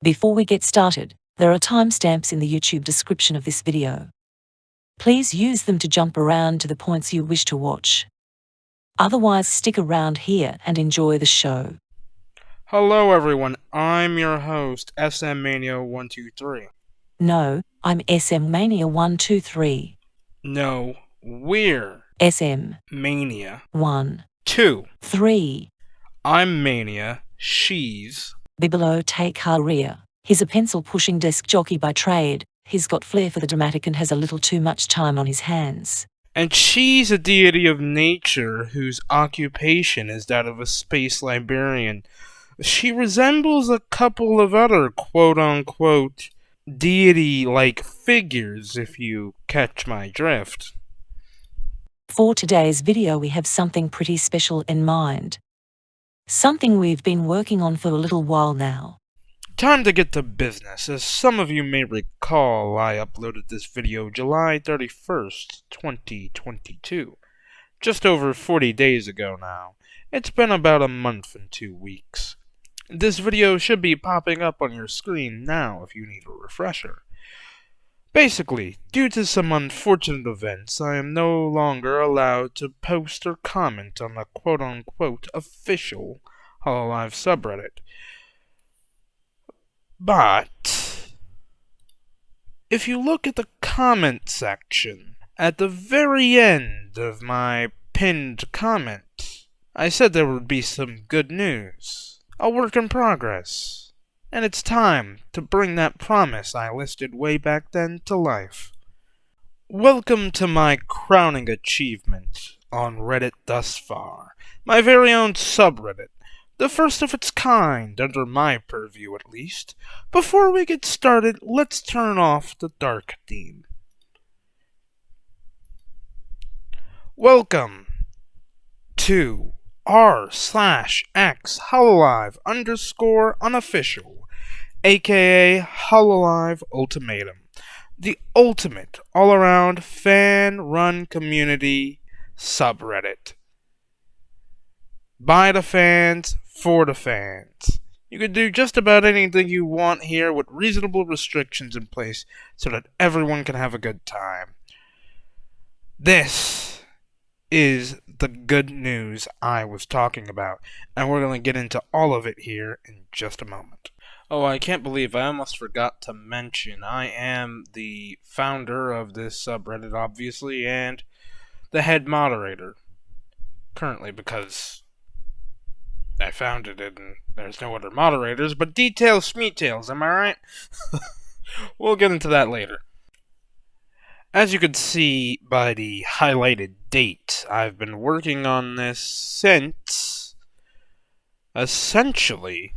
Before we get started, there are timestamps in the YouTube description of this video. Please use them to jump around to the points you wish to watch. Otherwise, stick around here and enjoy the show. Hello everyone, I'm your host, SMMania123. No, I'm SM Mania 123. No, we're SM Mania 1 2. 3. I'm Mania, she's... Bibelo take Haria. He's a pencil-pushing desk jockey by trade. He's got flair for the dramatic and has a little too much time on his hands. And she's a deity of nature whose occupation is that of a space librarian. She resembles a couple of other quote-unquote deity-like figures, if you catch my drift. For today's video we have something pretty special in mind. Something we've been working on for a little while now. Time to get to business. As some of you may recall, I uploaded this video July 31st, 2022. Just over 40 days ago now. It's been about a month and 2 weeks. This video should be popping up on your screen now if you need a refresher. Basically, due to some unfortunate events, I am no longer allowed to post or comment on the quote-unquote official Hololive subreddit. But if you look at the comment section at the very end of my pinned comment, I said there would be some good news, a work in progress. And it's time to bring that promise I listed way back then to life. Welcome to my crowning achievement on Reddit thus far, my very own subreddit, the first of its kind under my purview at least. Before we get started, let's turn off the dark theme. Welcome to r/x Hololive_unofficial, aka Hololive Ultimatum, the ultimate all-around fan-run community subreddit. By the fans, for the fans. You can do just about anything you want here with reasonable restrictions in place so that everyone can have a good time. This is the good news I was talking about, and we're going to get into all of it here in just a moment. Oh, I can't believe I almost forgot to mention I am the founder of this subreddit, obviously, and the head moderator. Currently, because I founded it and there's no other moderators, but details, schmeetails, am I right? We'll get into that later. As you can see by the highlighted date, I've been working on this since essentially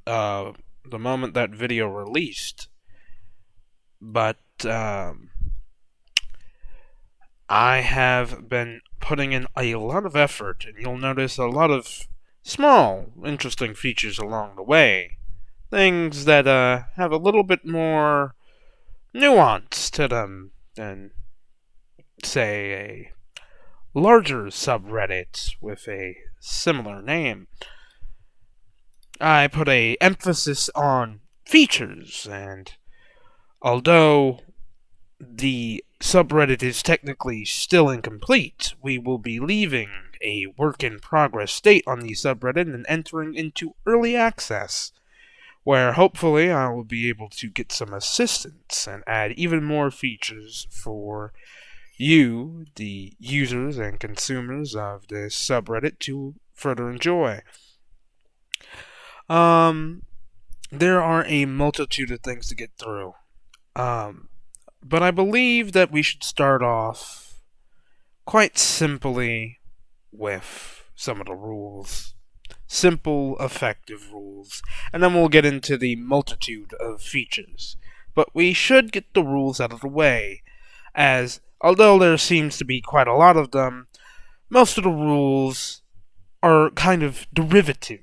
the moment that video released. But I have been putting in a lot of effort, and you'll notice a lot of small, interesting features along the way. Things that have a little bit more nuance to them than, say, a larger subreddit with a similar name. I put an emphasis on features, and although the subreddit is technically still incomplete, we will be leaving a work-in-progress state on the subreddit and entering into early access, where hopefully I will be able to get some assistance and add even more features for you, the users and consumers of this subreddit, to further enjoy. There are a multitude of things to get through. But I believe that we should start off quite simply with some of the rules. Simple, effective rules. And then we'll get into the multitude of features. But we should get the rules out of the way, as although there seems to be quite a lot of them, most of the rules are kind of derivative.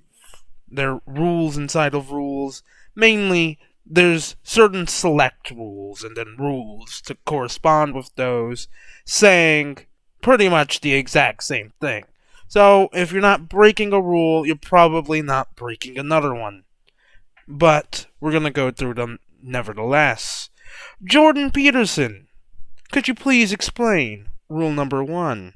They're rules inside of rules. Mainly, there's certain select rules and then rules to correspond with those, saying pretty much the exact same thing. So, if you're not breaking a rule, you're probably not breaking another one. but we're going to go through them nevertheless. Jordan Peterson, could you please explain rule number 1?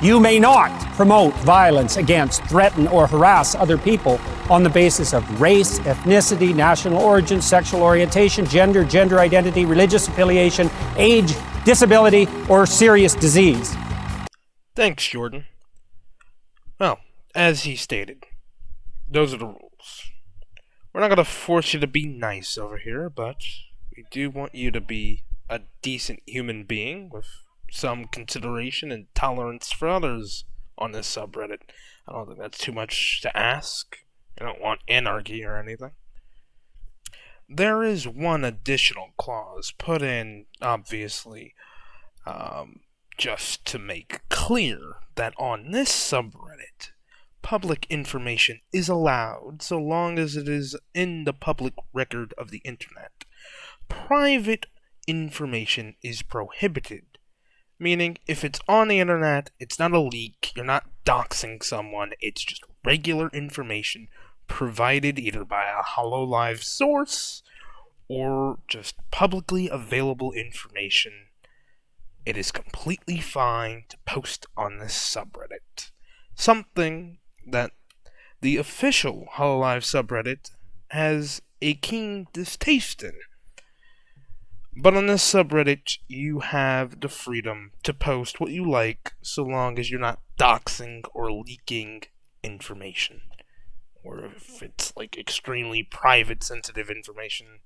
You may not promote violence against, threaten, or harass other people on the basis of race, ethnicity, national origin, sexual orientation, gender, gender identity, religious affiliation, age, disability, or serious disease. Thanks, Jordan. Well, as he stated, those are the rules. We're not going to force you to be nice over here, but we do want you to be a decent human being with some consideration and tolerance for others on this subreddit. I don't think that's too much to ask. I don't want anarchy or anything. There is one additional clause put in, obviously, just to make clear that on this subreddit, public information is allowed so long as it is in the public record of the internet. Private information is prohibited. Meaning, if it's on the internet, it's not a leak, you're not doxing someone, it's just regular information provided either by a Hololive source or just publicly available information. It is completely fine to post on this subreddit. Something that the official Hololive subreddit has a keen distaste in. But on this subreddit, you have the freedom to post what you like so long as you're not doxing or leaking information. Or if it's like extremely private, sensitive information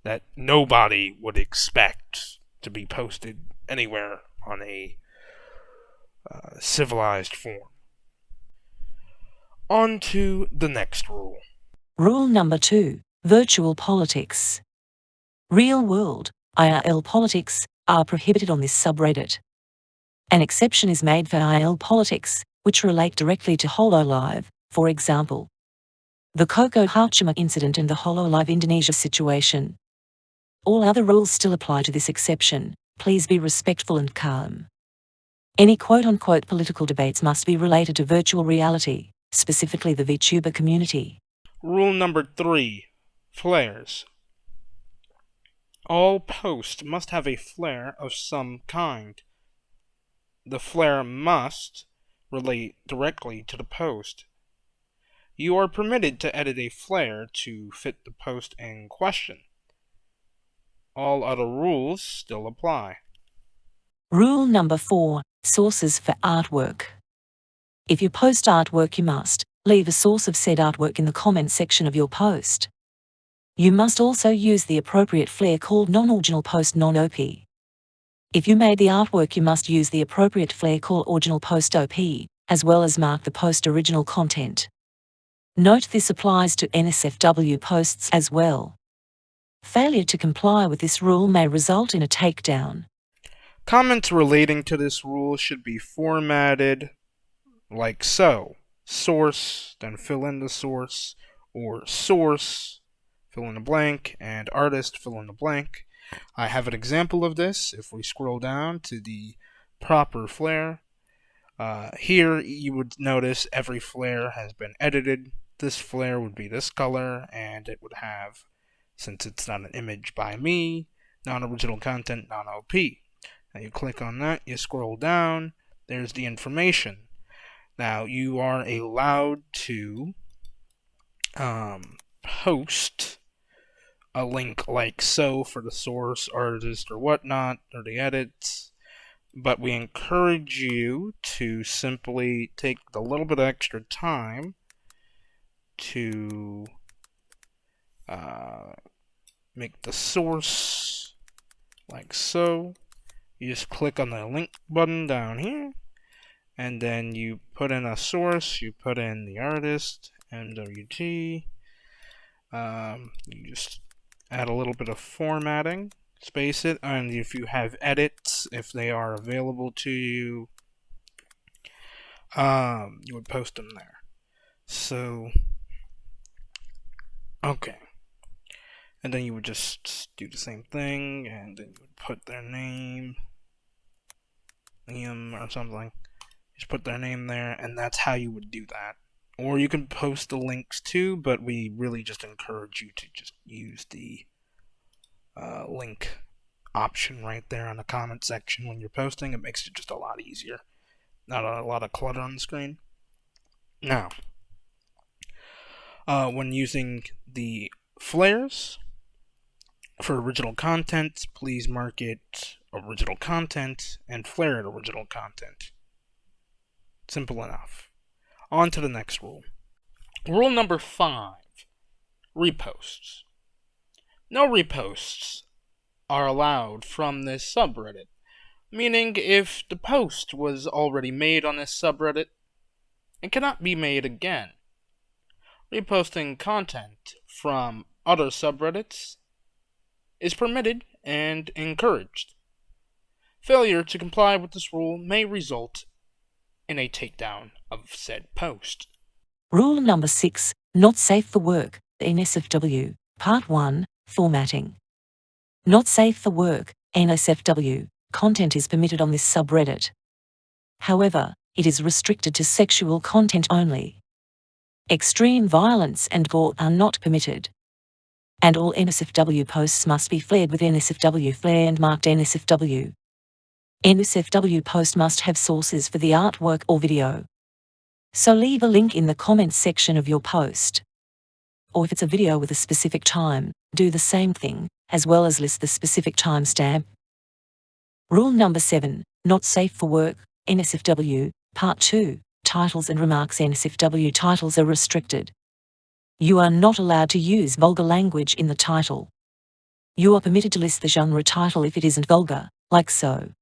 that nobody would expect to be posted anywhere on a civilized form. On to the next rule. Rule number 2, virtual politics. Real world, IRL politics, are prohibited on this subreddit. An exception is made for IRL politics, which relate directly to Hololive, for example, the Koko Hachima incident and the Hololive Indonesia situation. All other rules still apply to this exception. Please be respectful and calm. Any quote-unquote political debates must be related to virtual reality, specifically the VTuber community. Rule number 3, Flairs. All posts must have a flare of some kind. The flare must relate directly to the post. You are permitted to edit a flare to fit the post in question. All other rules still apply. Rule number 4, sources for artwork. If you post artwork, you must leave a source of said artwork in the comment section of your post. You must also use the appropriate flare called non-original post non-OP. If you made the artwork, you must use the appropriate flare called original post OP, as well as mark the post original content. Note this applies to NSFW posts as well. Failure to comply with this rule may result in a takedown. Comments relating to this rule should be formatted like so. Source, then fill in the source, or source, fill in the blank, and artist, fill in the blank. I have an example of this if we scroll down to the proper flare. Here you would notice every flare has been edited. This flare would be this color, and it would have, since it's not an image by me, non-original content, non-OP. Now you click on that, you scroll down, there's the information. Now you are allowed to post a link like so for the source, artist, or whatnot, or the edits, but we encourage you to simply take the little bit of extra time to make the source like so. You just click on the link button down here, and then you put in a source, you put in the artist, MWT, you just add a little bit of formatting, space it, and if you have edits, if they are available to you, you would post them there. So, okay. And then you would just do the same thing, and then you would put their name, or something. Just put their name there, and that's how you would do that. Or you can post the links too, but we really just encourage you to just use the link option right there on the comment section when you're posting. It makes it just a lot easier. Not a lot of clutter on the screen. Now, when using the Flairs for original content, please mark it original content and Flair it original content. Simple enough. On to the next rule. Rule number 5. Reposts. No reposts are allowed from this subreddit, meaning if the post was already made on this subreddit, it cannot be made again. Reposting content from other subreddits is permitted and encouraged. Failure to comply with this rule may result in a takedown of said post. Rule number 6, not safe for work, NSFW, Part 1, Formatting. Not safe for work, NSFW, content is permitted on this subreddit. However, it is restricted to sexual content only. Extreme violence and gore are not permitted. And all NSFW posts must be flared with NSFW Flair and marked NSFW. NSFW post must have sources for the artwork or video. So leave a link in the comments section of your post. Or if it's a video with a specific time, do the same thing, as well as list the specific timestamp. Rule number 7, not safe for work, NSFW, Part 2, Titles and remarks. NSFW titles are restricted. You are not allowed to use vulgar language in the title. You are permitted to list the genre title if it isn't vulgar, like so.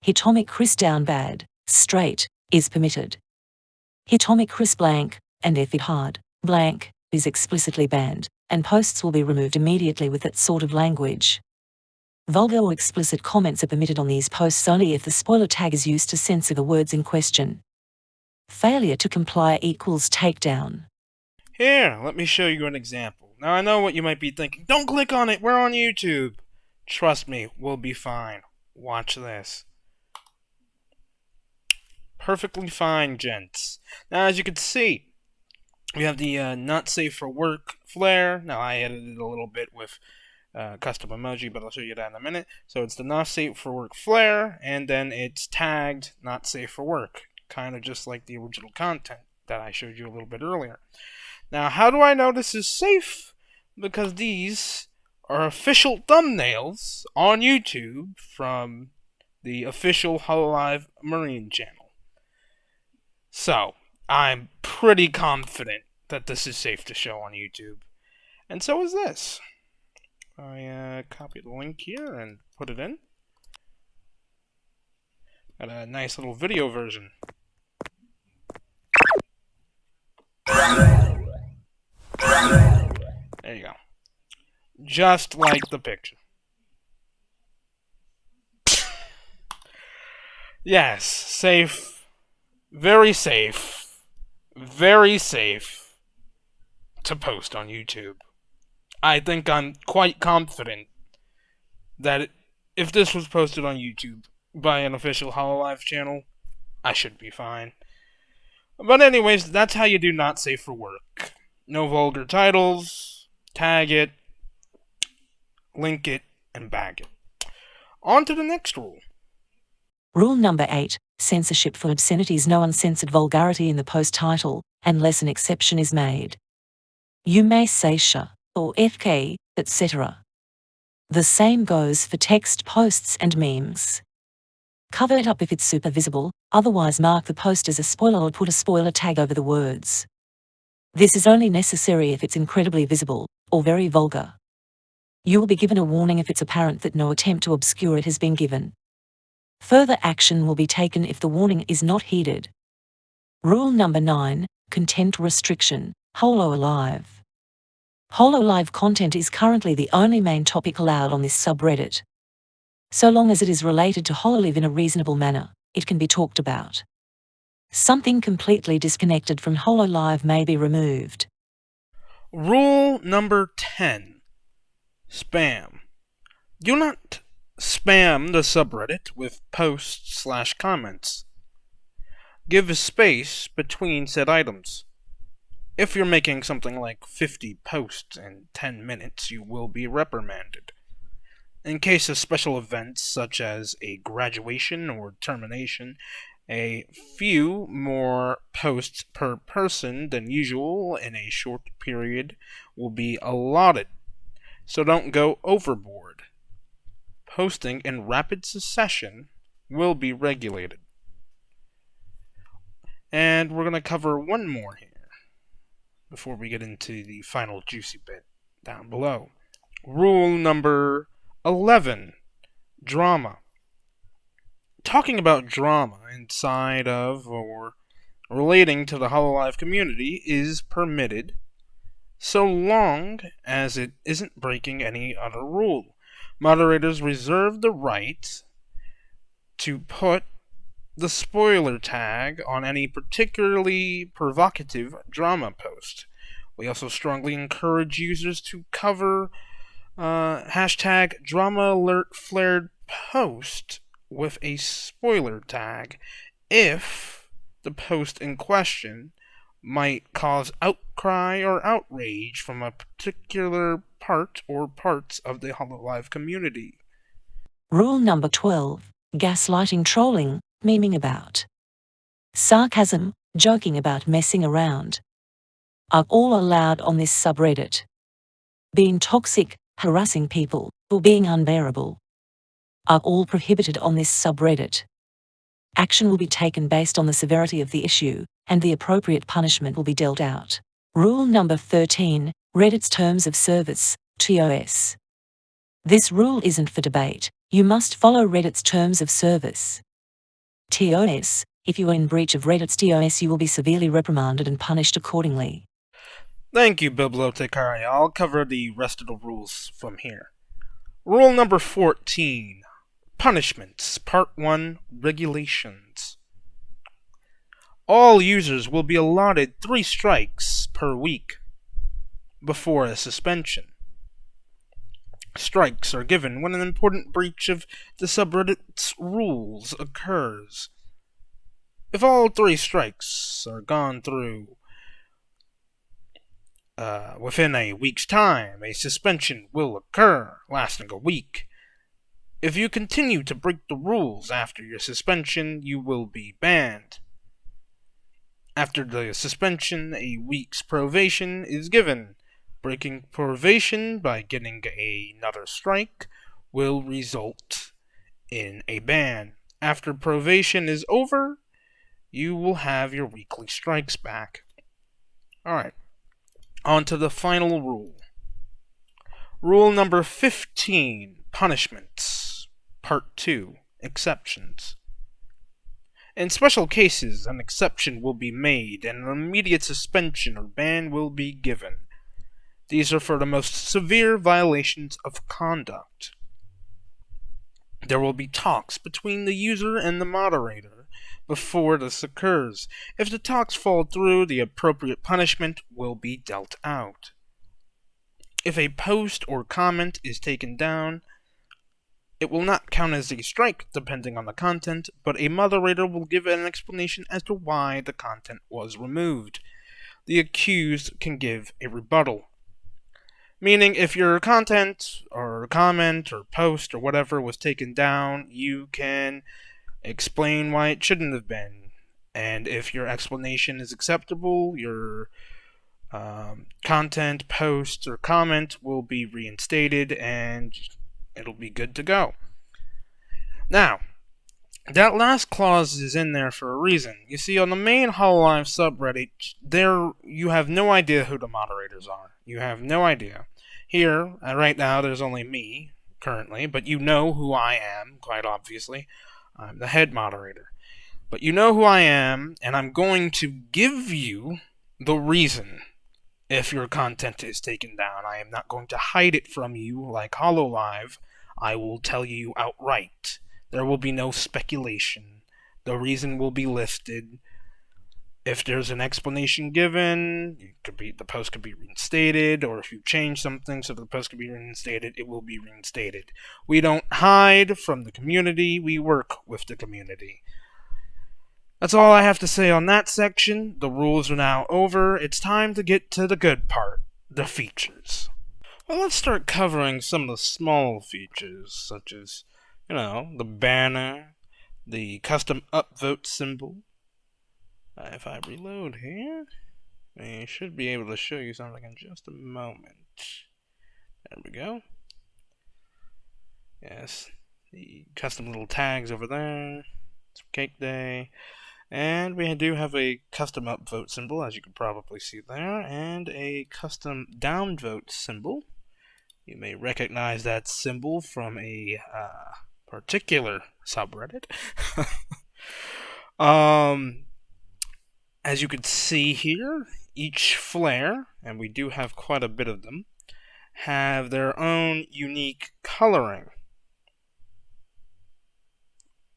Hitomi Chris down bad, straight, is permitted. Hitomi Chris blank, and F it hard, blank, is explicitly banned, and posts will be removed immediately with that sort of language. Vulgar or explicit comments are permitted on these posts only if the spoiler tag is used to censor the words in question. Failure to comply equals takedown. Here, let me show you an example. Now I know what you might be thinking. Don't click on it, we're on YouTube. Trust me, we'll be fine. Watch this. Perfectly fine, gents. Now as you can see, we have the not safe for work Flair. Now I edited it a little bit with custom emoji, but I'll show you that in a minute. So it's the not safe for work Flair, and then it's tagged not safe for work. Kind of just like the original content that I showed you a little bit earlier. Now how do I know this is safe? Because these are official thumbnails on YouTube from the official Hololive Marine channel. So, I'm pretty confident that this is safe to show on YouTube. And so is this. I copy the link here and put it in. Got a nice little video version. There you go. Just like the picture. Yes, safe. Very safe to post on YouTube. I think I'm quite confident that if this was posted on YouTube by an official Hololive channel, I should be fine. But anyways, that's how you do not safe for work. No vulgar titles, tag it, link it, and bag it. On to the next rule. Rule number 8, censorship for obscenities. No uncensored vulgarity in the post title, unless an exception is made. You may say sh or fk, etc. The same goes for text posts and memes. Cover it up if it's super visible, otherwise mark the post as a spoiler or put a spoiler tag over the words. This is only necessary if it's incredibly visible, or very vulgar. You will be given a warning if it's apparent that no attempt to obscure it has been given. Further action will be taken if the warning is not heeded. Rule number 9, content restriction, Hololive. Hololive content is currently the only main topic allowed on this subreddit. So long as it is related to Hololive in a reasonable manner, it can be talked about. Something completely disconnected from Hololive may be removed. Rule number 10, spam. Do not spam the subreddit with posts/comments. Give space between said items. If you're making something like 50 posts in 10 minutes, you will be reprimanded. In case of special events such as a graduation or termination, a few more posts per person than usual in a short period will be allotted, so don't go overboard. Posting in rapid succession will be regulated. And we're going to cover one more here before we get into the final juicy bit down below. Rule number 11, drama. Talking about drama inside of or relating to the Hololive community is permitted, so long as it isn't breaking any other rule. Moderators reserve the right to put the spoiler tag on any particularly provocative drama post. We also strongly encourage users to cover hashtag drama alert flared post with a spoiler tag if the post in question might cause outcry or outrage from a particular part or parts of the Hololive community. Rule number 12, gaslighting, trolling, memeing about, sarcasm, joking about, messing around are all allowed on this subreddit. Being toxic, harassing people, or being unbearable are all prohibited on this subreddit. Action will be taken based on the severity of the issue, and the appropriate punishment will be dealt out. Rule number 13, Reddit's Terms of Service, TOS. This rule isn't for debate. You must follow Reddit's Terms of Service, TOS. If you are in breach of Reddit's TOS, you will be severely reprimanded and punished accordingly. Thank you, Bibliotecaria. I'll cover the rest of the rules from here. Rule number 14, Punishments, Part 1, Regulations. All users will be allotted 3 strikes per week before a suspension. Strikes are given when an important breach of the subreddit's rules occurs. If all 3 strikes are gone through within a week's time, a suspension will occur, lasting a week. If you continue to break the rules after your suspension, you will be banned. After the suspension, a week's probation is given. Breaking probation by getting another strike will result in a ban. After probation is over, you will have your weekly strikes back. Alright, on to the final rule. Rule number 15, Punishments, Part 2, Exceptions. In special cases, an exception will be made and an immediate suspension or ban will be given. These are for the most severe violations of conduct. There will be talks between the user and the moderator before this occurs. If the talks fall through, the appropriate punishment will be dealt out. If a post or comment is taken down, it will not count as a strike depending on the content, but a moderator will give an explanation as to why the content was removed. The accused can give a rebuttal. Meaning, if your content or comment or post or whatever was taken down, you can explain why it shouldn't have been. And if your explanation is acceptable, your content, post, or comment will be reinstated and it'll be good to go. Now, that last clause is in there for a reason. You see, on the main Hololive subreddit, you have no idea who the moderators are. You have no idea. Here, right now, there's only me, currently, but you know who I am, quite obviously. I'm the head moderator. But you know who I am, and I'm going to give you the reason if your content is taken down. I am not going to hide it from you like Hololive. I will tell you outright. There will be no speculation. The reason will be listed. If there's an explanation given, the post could be reinstated, or if you change something so the post could be reinstated, it will be reinstated. We don't hide from the community, we work with the community. That's all I have to say on that section. The rules are now over. It's time to get to the good part, the features. Well, let's start covering some of the small features, such as, the banner, the custom upvote symbol. If I reload here, I should be able to show you something in just a moment. There we go. Yes, the custom little tags over there. It's Cake Day. And we do have a custom upvote symbol, as you can probably see there, and a custom downvote symbol. You may recognize that symbol from a particular subreddit. As you can see here, each Flair, and we do have quite a bit of them, have their own unique coloring.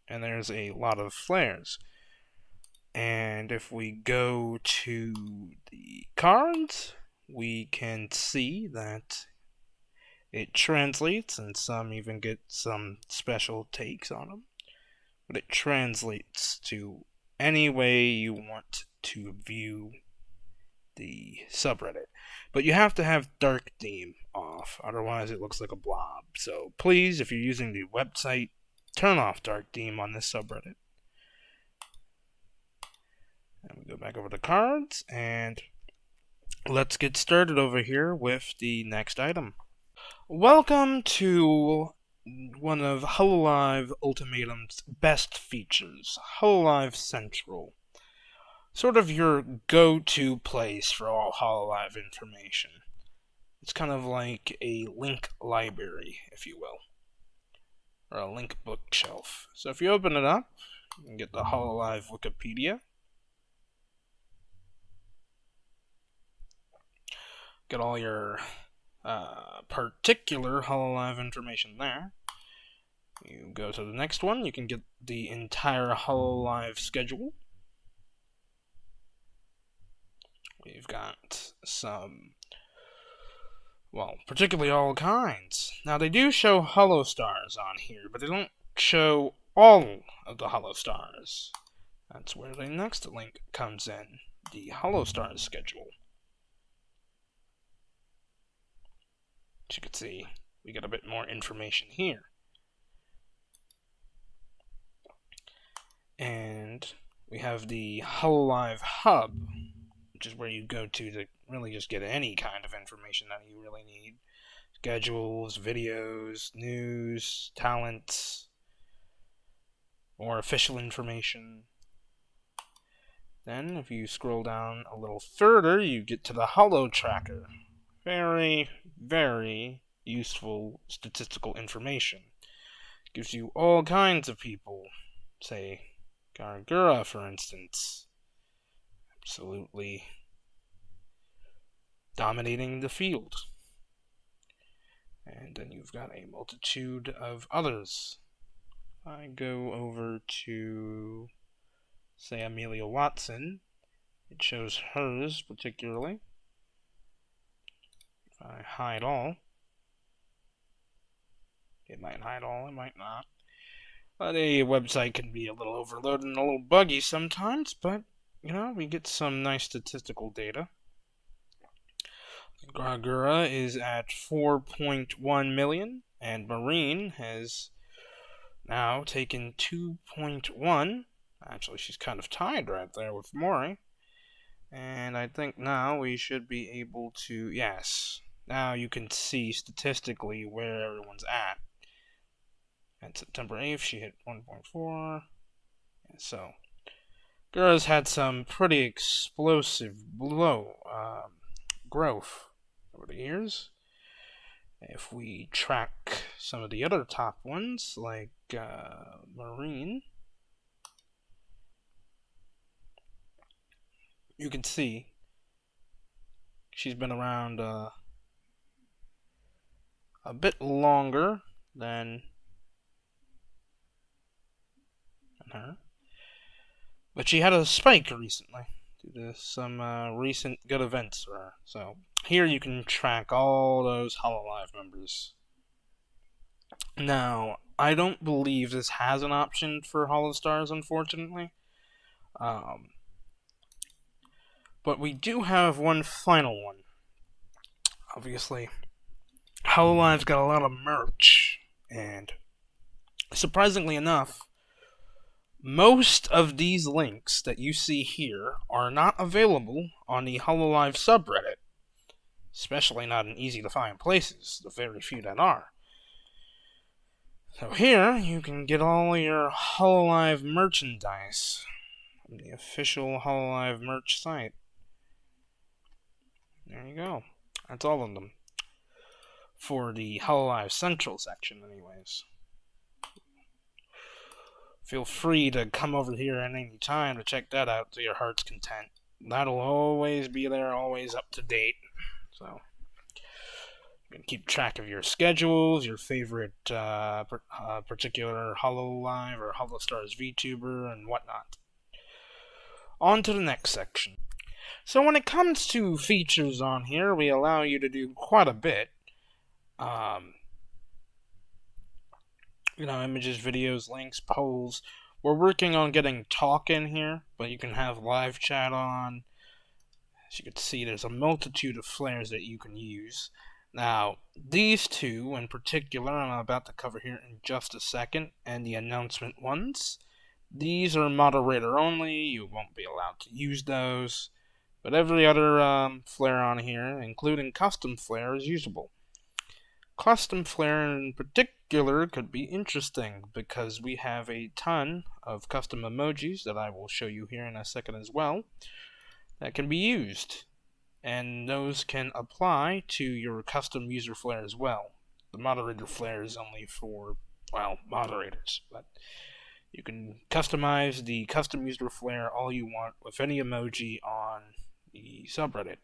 And there's a lot of Flairs. And if we go to the cards, we can see that it translates, and some even get some special takes on them. But it translates to any way you want to view the subreddit. But you have to have dark theme off, otherwise it looks like a blob. So please, if you're using the website, turn off dark theme on this subreddit. And we go back over to cards, and let's get started over here with the next item. Welcome to one of Hololive Ultimatum's best features, Hololive Central. Sort of your go-to place for all Hololive information. It's kind of like a link library, if you will, or a link bookshelf. So if you open it up, you can get the Hololive Wikipedia. Get all your particular Hololive information there. You go to the next one, you can get the entire Hololive schedule. We've got some, particularly all kinds. Now, they do show Holostars on here, but they don't show all of the Holostars. That's where the next link comes in, the Holostars schedule. As you can see, we get a bit more information here. And we have the Hololive Hub, which is where you go to really just get any kind of information that you really need. Schedules, videos, news, talents, or official information. Then, if you scroll down a little further, you get to the Holo Tracker. Very, very useful statistical information. It gives you all kinds of people. Say, Gargura, for instance. Absolutely dominating the field. And then you've got a multitude of others. I go over to, say, Amelia Watson. It shows hers particularly. If I hide all, it might hide all, it might not. But a website can be a little overloaded and a little buggy sometimes, but, we get some nice statistical data. Gargura is at 4.1 million, and Marine has now taken 2.1. Actually, she's kind of tied right there with Maury. And I think now we should be able to, yes, now you can see statistically where everyone's at. And September 8th, she hit 1.4. And so, Gura's had some pretty explosive growth over the years. If we track some of the other top ones, like Marine, you can see she's been around a bit longer than her. But she had a spike recently. due to some recent good events. So here you can track all those Hololive members. Now, I don't believe this has an option for Holostars, unfortunately. But we do have one final one. Obviously, Hololive's got a lot of merch, and surprisingly enough, most of these links that you see here are not available on the Hololive subreddit, especially not in easy-to-find places, the very few that are. So here, you can get all your Hololive merchandise from the official Hololive merch site. There you go. That's all of them. For the Hololive Central section, anyways. Feel free to come over here at any time to check that out to your heart's content. That'll always be there, always up to date. So you can keep track of your schedules, your favorite particular Hololive or Holostars VTuber, and whatnot. On to the next section. So when it comes to features on here, we allow you to do quite a bit. Images, videos, links, polls. We're working on getting talk in here, but you can have live chat on. As you can see, there's a multitude of flares that you can use. Now, these two in particular, I'm about to cover here in just a second, and the announcement ones. These are moderator only. You won't be allowed to use those. But every other flare on here, including custom flare, is usable. Custom flare in particular could be interesting because we have a ton of custom emojis that I will show you here in a second as well that can be used. And those can apply to your custom user flare as well. The moderator flare is only for, moderators, but you can customize the custom user flare all you want with any emoji on the subreddit.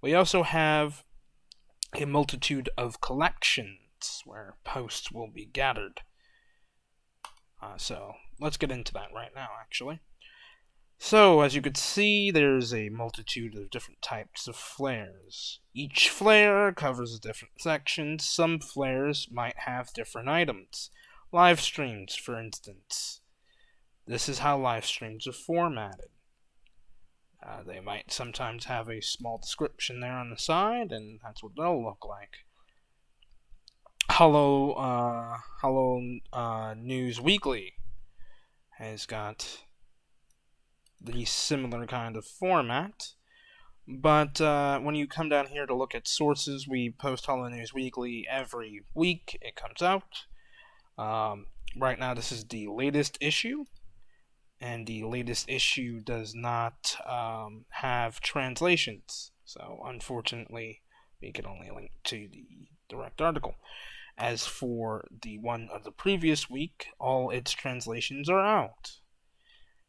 We also have a multitude of collections where posts will be gathered. So let's get into that right now, actually. So, as you can see, there's a multitude of different types of flares. Each flare covers a different section. Some flares might have different items. Live streams, for instance. This is how live streams are formatted. They might sometimes have a small description there on the side, and that's what they'll look like. HoloNews Weekly has got the similar kind of format, but when you come down here to look at sources, we post HoloNews Weekly every week. It comes out. Right now, this is the latest issue. And the latest issue does not have translations. So, unfortunately, we can only link to the direct article. As for the one of the previous week, all its translations are out.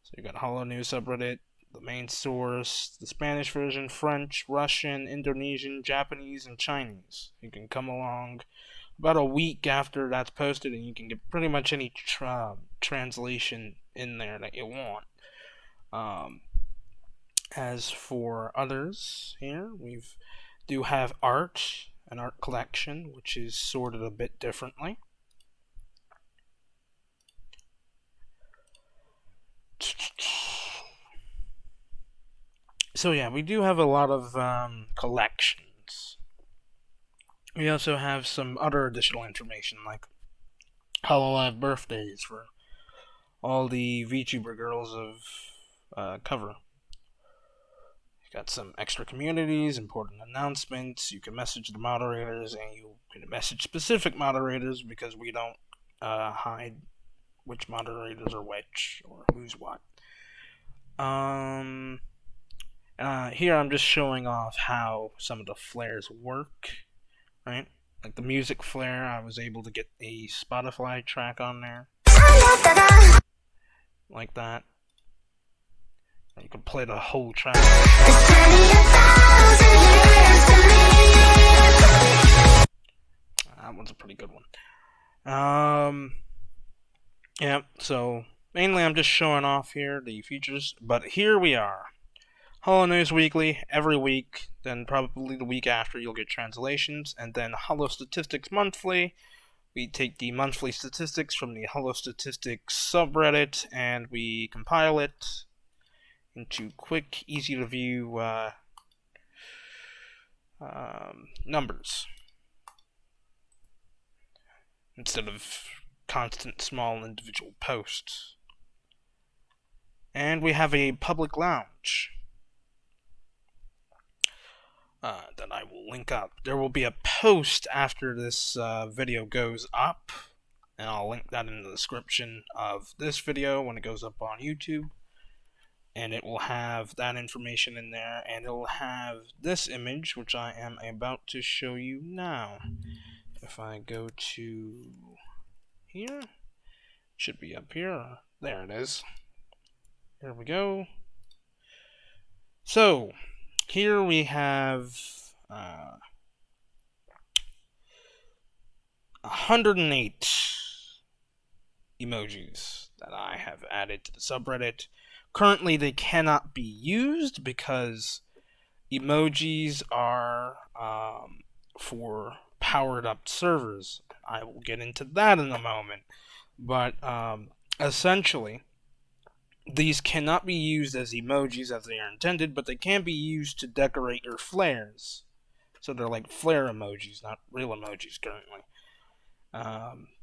So, you got HoloNews subreddit, the main source, the Spanish version, French, Russian, Indonesian, Japanese, and Chinese. You can come along about a week after that's posted, and you can get pretty much any translation in there that you want. As for others here, we do have an art collection, which is sorted a bit differently. So yeah, we do have a lot of collections. We also have some other additional information, like Hololive birthdays for all the VTuber girls of cover. You got some extra communities, important announcements. You can message the moderators, and you can message specific moderators because we don't hide which moderators are which or who's what. Here I'm just showing off how some of the flares work, right? Like the music flare, I was able to get a Spotify track on there. Like that. You can play the whole track. That one's a pretty good one. Yeah, so mainly I'm just showing off here the features, but here we are. HoloNews Weekly every week, then probably the week after you'll get translations, and then HoloStatistics Monthly. We take the monthly statistics from the HoloStatistics subreddit and we compile it into quick, easy to view numbers instead of constant small individual posts. And we have a public lounge that I will link up. There will be a post after this video goes up, and I'll link that in the description of this video when it goes up on YouTube. And it will have that information in there, and it will have this image, which I am about to show you now. If I go to here, it should be up here. There it is. Here we go. So, here we have 108 emojis that I have added to the subreddit. Currently, they cannot be used because emojis are for powered-up servers. I will get into that in a moment. But essentially, these cannot be used as emojis as they are intended, but they can be used to decorate your flares. So they're like flare emojis, not real emojis currently.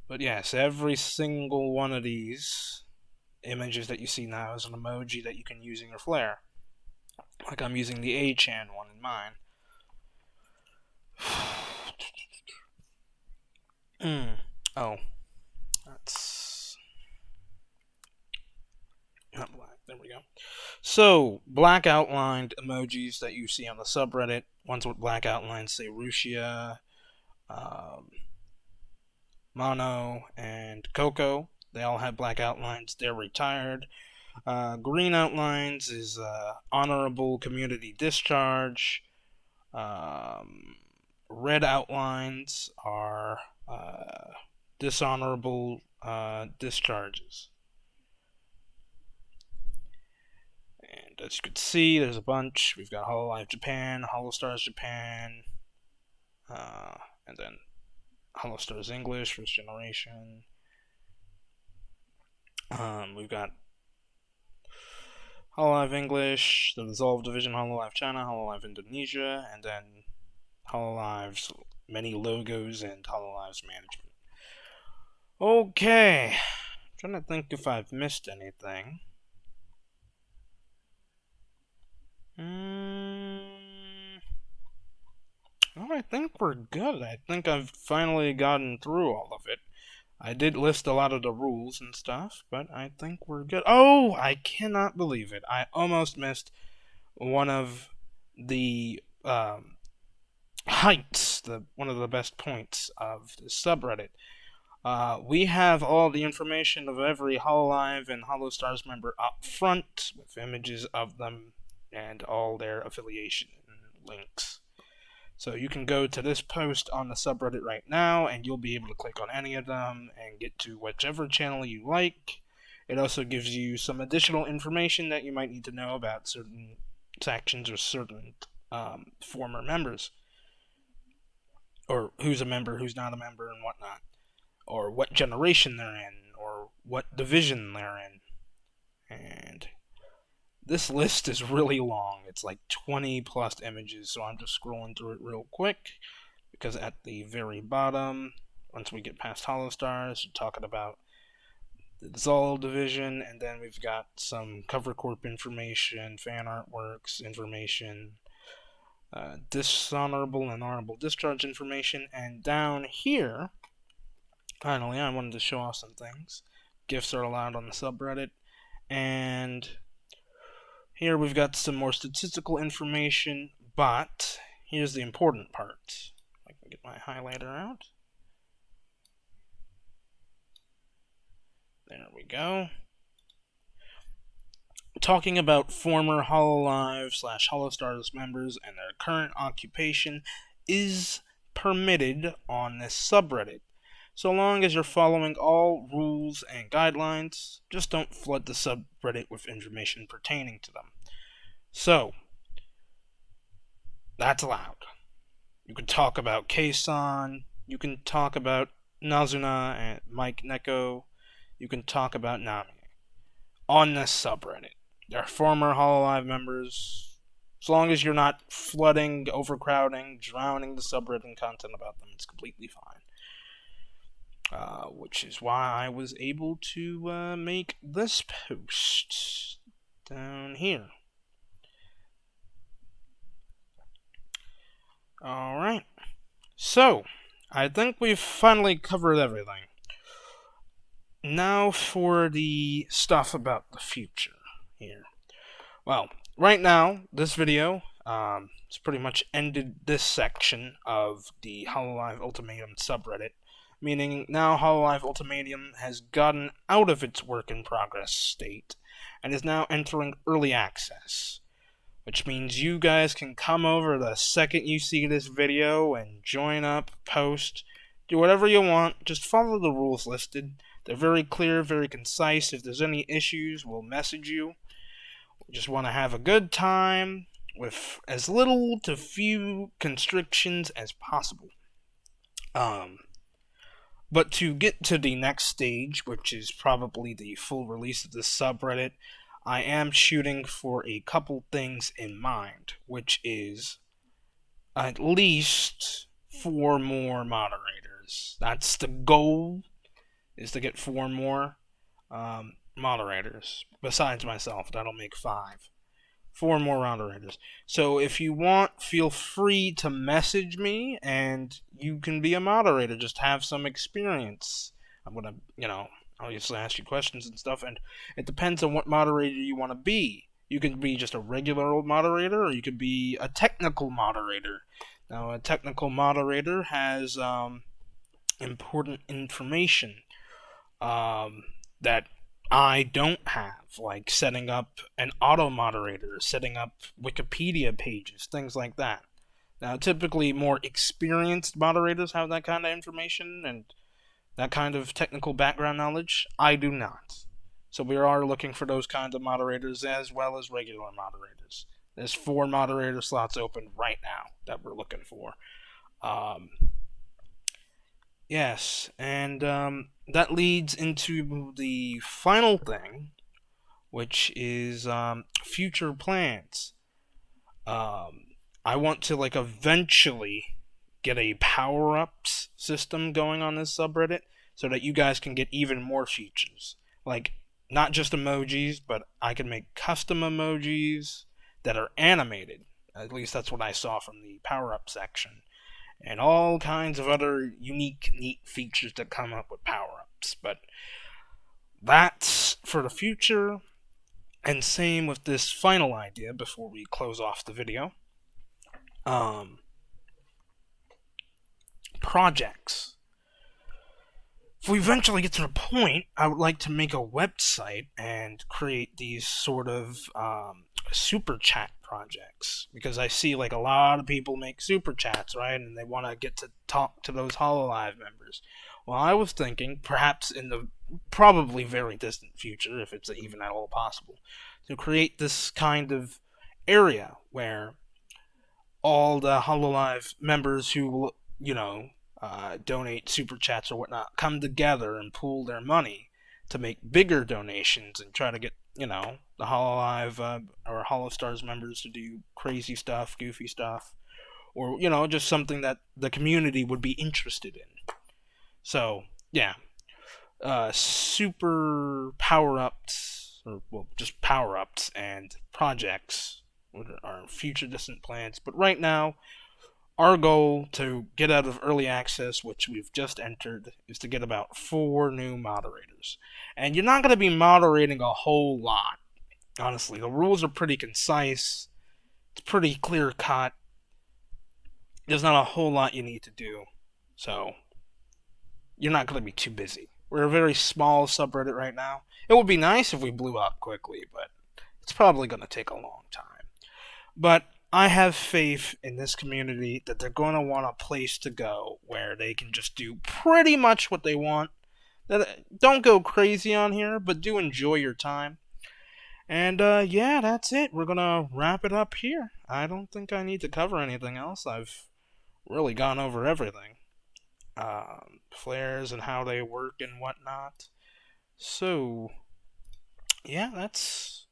But yes, every single one of these images that you see now is an emoji that you can use in your flare. Like I'm using the A-chan one in mine. Oh, that's not black. There we go. So, black outlined emojis that you see on the subreddit. Ones with black outlines say Rusia, Mono, and Coco. They all have black outlines. They're retired. Green outlines is honorable community discharge. Red outlines are dishonorable discharges. And as you can see, there's a bunch. We've got Hololive Japan, Holostars Japan, and then Holostars English, first generation. We've got Hololive English, the Dissolved Division, Hololive China, Hololive Indonesia, and then Hololive's many logos and Hololive's management. Okay, I'm trying to think if I've missed anything. Well, I think we're good. I think I've finally gotten through all of it. I did list a lot of the rules and stuff, but I think we're good. Oh, I cannot believe it. I almost missed one of the heights, one of the best points of the subreddit. We have all the information of every Hololive and Holostars member up front with images of them and all their affiliation links. So you can go to this post on the subreddit right now and you'll be able to click on any of them and get to whichever channel you like. It also gives you some additional information that you might need to know about certain sections or certain former members. Or who's a member, who's not a member, and whatnot. Or what generation they're in, or what division they're in. And this list is really long. It's like 20 plus images, so I'm just scrolling through it real quick. Because at the very bottom, once we get past Holostars, we're talking about the Dissolved Division, and then we've got some cover corp information, fan artworks information, dishonorable and honorable discharge information, and down here, finally, I wanted to show off some things. GIFs are allowed on the subreddit, and here we've got some more statistical information, but here's the important part. I can get my highlighter out. There we go. Talking about former Hololive/Holostars members and their current occupation is permitted on this subreddit. So long as you're following all rules and guidelines, just don't flood the subreddit with information pertaining to them. So, That's allowed. You can talk about Keisan, you can talk about Nazuna and Mike Neko, you can talk about Nami on this subreddit. They're former Hololive members. As long as you're not flooding, overcrowding, drowning the subreddit in content about them, it's completely fine. Which is why I was able to make this post down here. Alright. So, I think we've finally covered everything. Now for the stuff about the future here. Well, right now, this video it's pretty much ended this section of the Hololive Ultimatum subreddit, meaning now Hololive Ultimatum has gotten out of its work-in-progress state and is now entering early access, which means you guys can come over the second you see this video and join up, post, do whatever you want, just follow the rules listed. They're very clear, very concise. If there's any issues, we'll message you. We just want to have a good time with as little to few constrictions as possible. But to get to the next stage, which is probably the full release of this subreddit, I am shooting for a couple things in mind, which is at least 4 more moderators. That's the goal, is to get 4 more moderators. Besides myself, that'll make 5. 4 more moderators. So if you want, feel free to message me, and you can be a moderator. Just have some experience. I'm gonna, obviously ask you questions and stuff, and it depends on what moderator you want to be. You can be just a regular old moderator, or you could be a technical moderator. Now, a technical moderator has important information that I don't have, like setting up an auto-moderator, setting up Wikipedia pages, things like that. Now, typically, more experienced moderators have that kind of information and that kind of technical background knowledge. I do not. So we are looking for those kinds of moderators as well as regular moderators. There's 4 moderator slots open right now that we're looking for. Yes, and that leads into the final thing, which is future plans. I want to eventually get a power-ups system going on this subreddit so that you guys can get even more features. Like, not just emojis, but I can make custom emojis that are animated. At least that's what I saw from the power-up section. And all kinds of other unique, neat features that come up with power-ups. But that's for the future. And same with this final idea before we close off the video. Projects. If we eventually get to the point, I would like to make a website and create these sort of super chat projects, because I see a lot of people make super chats, right, and they want to get to talk to those Hololive members. Well, I was thinking, perhaps in the probably very distant future, if it's even at all possible, to create this kind of area where all the Hololive members who, donate super chats or whatnot come together and pool their money to make bigger donations and try to get, the Hololive or Holostars members to do crazy stuff, goofy stuff, or, just something that the community would be interested in. So, yeah. Super power-ups, or, just power-ups and projects are future distant plans. But right now, our goal to get out of early access, which we've just entered, is to get about 4 new moderators. And you're not going to be moderating a whole lot. Honestly, the rules are pretty concise. It's pretty clear-cut. There's not a whole lot you need to do. So, you're not going to be too busy. We're a very small subreddit right now. It would be nice if we blew up quickly, but it's probably going to take a long time. But I have faith in this community that they're going to want a place to go where they can just do pretty much what they want. Don't go crazy on here, but do enjoy your time. And yeah, that's it. We're gonna wrap it up here. I don't think I need to cover anything else. I've really gone over everything. Flairs and how they work and whatnot. So, yeah, that's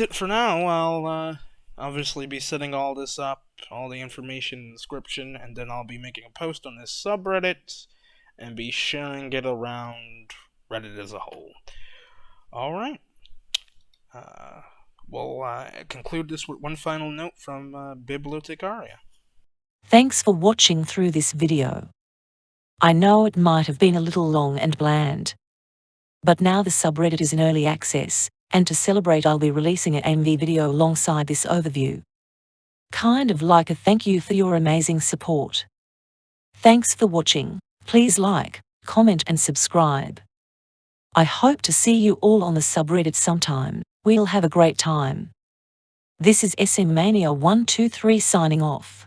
it for now. I'll obviously be setting all this up, all the information in the description, and then I'll be making a post on this subreddit and be sharing it around Reddit as a whole. Alright. We'll conclude this with one final note from Bibliotecaria. Thanks for watching through this video. I know it might have been a little long and bland. But now the subreddit is in early access, and to celebrate I'll be releasing an AMV video alongside this overview. Kind of like a thank you for your amazing support. Thanks for watching. Please like, comment and subscribe. I hope to see you all on the subreddit sometime. We'll have a great time. This is SM Mania 123 signing off.